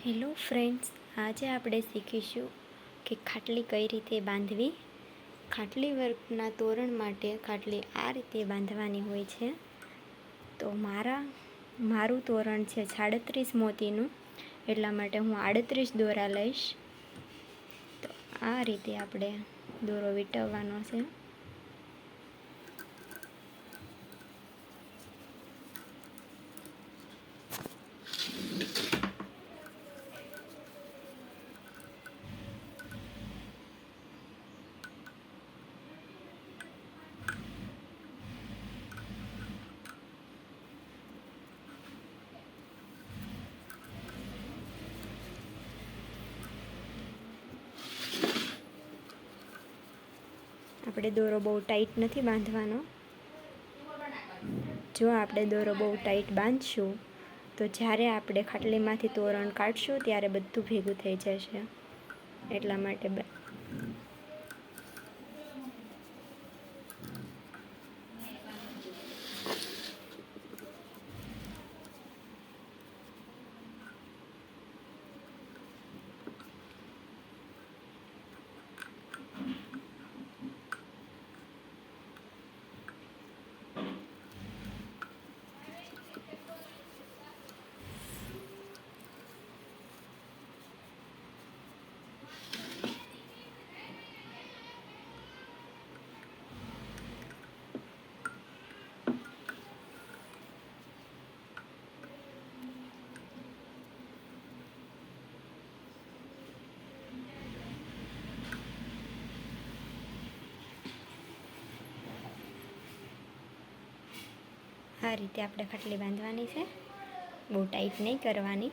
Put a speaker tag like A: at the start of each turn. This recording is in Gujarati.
A: હેલો ફ્રેન્ડ્સ, આજે આપણે શીખીશું કે ખાટલી કઈ રીતે બાંધવી. ખાટલી વર્કના તોરણ માટે ખાટલી આ રીતે બાંધવાની હોય છે. તો મારું તોરણ છે 37 મોતીનું, એટલા માટે હું 38 દોરા લઈશ. તો આ રીતે આપણે દોરો વીંટવવાનો છે. આપણે દોરો બહુ ટાઈટ નથી બાંધવાનો. જો આપણે દોરો બહુ ટાઈટ બાંધશું તો જ્યારે આપણે ખાટલીમાંથી તોરણ કાઢશું ત્યારે બધું ભેગું થઈ જશે. એટલા માટે આ રીતે આપણે ખાટલી બાંધવાની છે. બહુ ટાઈટ નહીં કરવાની.